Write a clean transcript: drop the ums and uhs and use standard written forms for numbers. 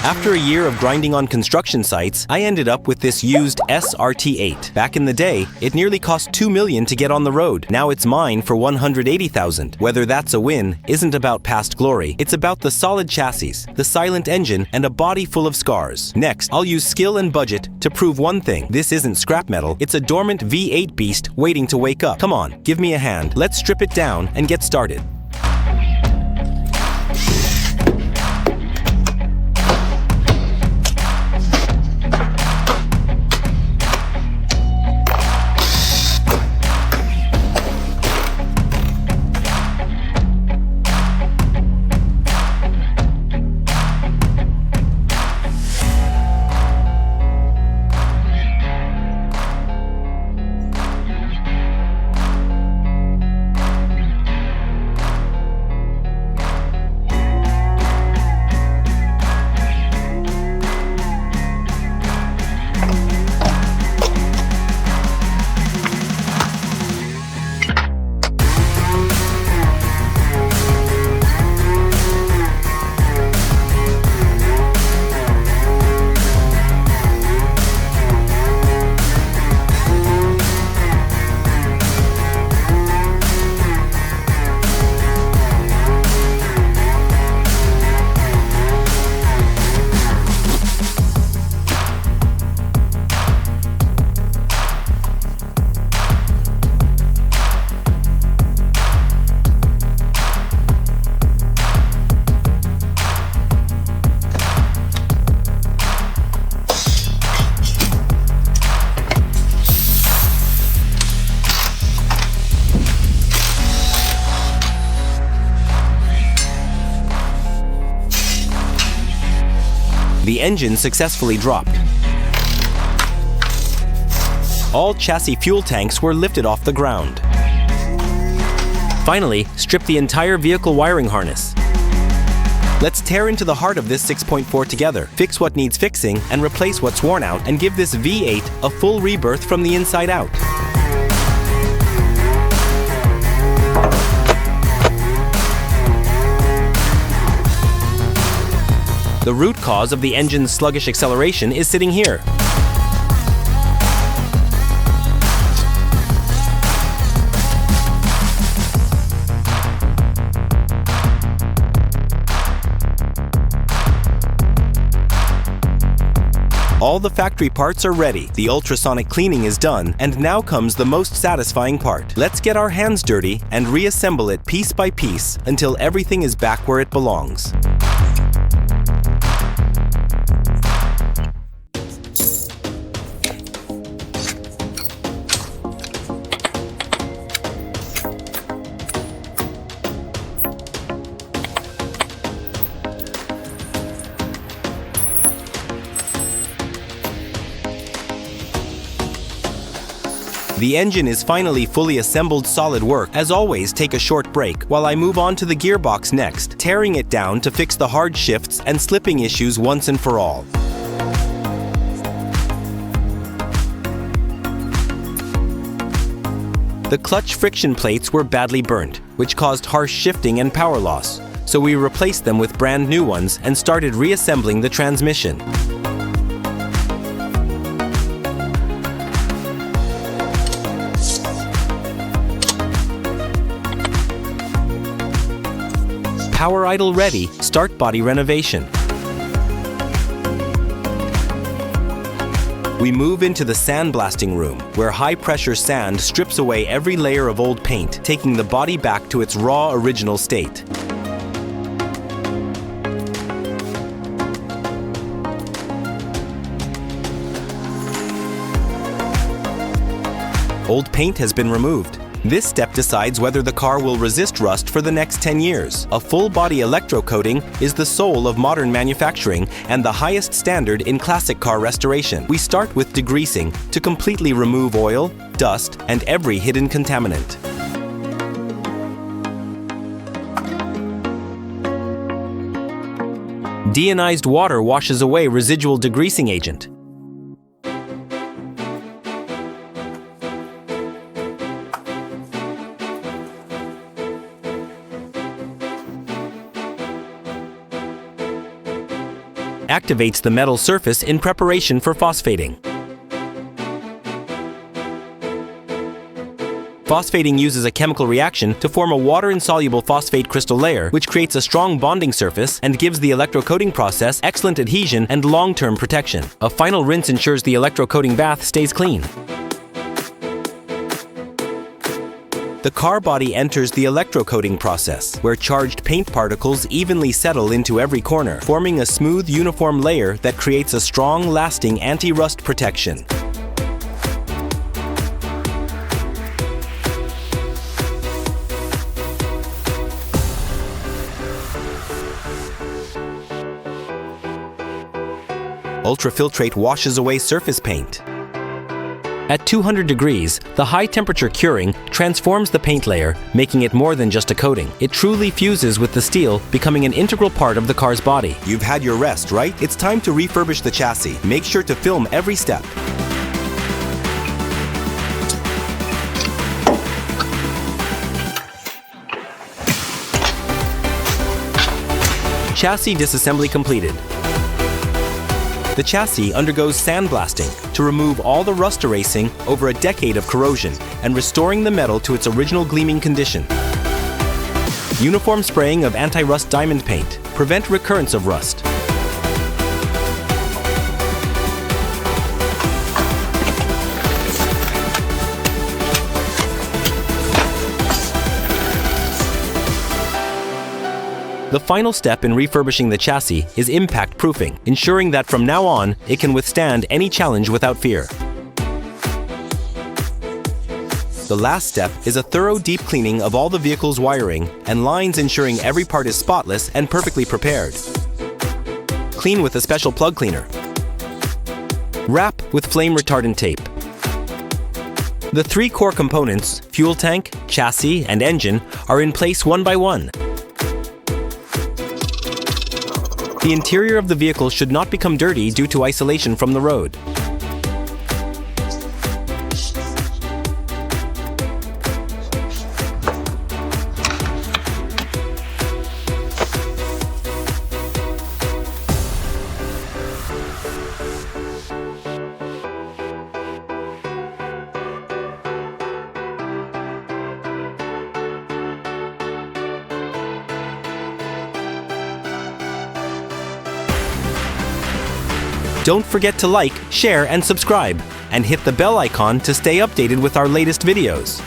After a year of grinding on construction sites, I ended up with this used SRT8. Back in the day, it nearly cost $2 million to get on the road. Now it's mine for $180,000. Whether that's a win isn't about past glory. It's about the solid chassis, the silent engine, and a body full of scars. Next, I'll use skill and budget to prove one thing. This isn't scrap metal. It's a dormant V8 beast waiting to wake up. Come on, give me a hand. Let's strip it down and get started. The engine successfully dropped. All chassis fuel tanks were lifted off the ground. Finally, strip the entire vehicle wiring harness. Let's tear into the heart of this 6.4 together, fix what needs fixing, and replace what's worn out, and give this V8 a full rebirth from the inside out. The root cause of the engine's sluggish acceleration is sitting here. All the factory parts are ready, the ultrasonic cleaning is done, and now comes the most satisfying part. Let's get our hands dirty and reassemble it piece by piece until everything is back where it belongs. The engine is finally fully assembled. Solid work. As always, take a short break while I move on to the gearbox next, tearing it down to fix the hard shifts and slipping issues once and for all. The clutch friction plates were badly burnt, which caused harsh shifting and power loss, so we replaced them with brand new ones and started reassembling the transmission. Power idle ready, start body renovation. We move into the sandblasting room, where high-pressure sand strips away every layer of old paint, taking the body back to its raw original state. Old paint has been removed. This step decides whether the car will resist rust for the next 10 years. A full-body electrocoating is the soul of modern manufacturing and the highest standard in classic car restoration. We start with degreasing to completely remove oil, dust, and every hidden contaminant. Deionized water washes away residual degreasing agent. activates the metal surface in preparation for phosphating. Phosphating uses a chemical reaction to form a water-insoluble phosphate crystal layer, which creates a strong bonding surface and gives the electrocoating process excellent adhesion and long-term protection. A final rinse ensures the electrocoating bath stays clean. The car body enters the electrocoating process, where charged paint particles evenly settle into every corner, forming a smooth, uniform layer that creates a strong, lasting anti-rust protection. Ultrafiltrate washes away surface paint. At 200 degrees, the high-temperature curing transforms the paint layer, making it more than just a coating. It truly fuses with the steel, becoming an integral part of the car's body. You've had your rest, right? It's time to refurbish the chassis. Make sure to film every step. Chassis disassembly completed. The chassis undergoes sandblasting to remove all the rust erasing over a decade of corrosion and restoring the metal to its original gleaming condition. Uniform spraying of anti-rust diamond paint prevent recurrence of rust. The final step in refurbishing the chassis is impact proofing, ensuring that from now on, it can withstand any challenge without fear. The last step is a thorough deep cleaning of all the vehicle's wiring and lines, ensuring every part is spotless and perfectly prepared. Clean with a special plug cleaner. Wrap with flame retardant tape. The three core components, fuel tank, chassis, and engine, are in place one by one. The interior of the vehicle should not become dirty due to isolation from the road. Don't forget to like, share, and subscribe, and hit the bell icon to stay updated with our latest videos.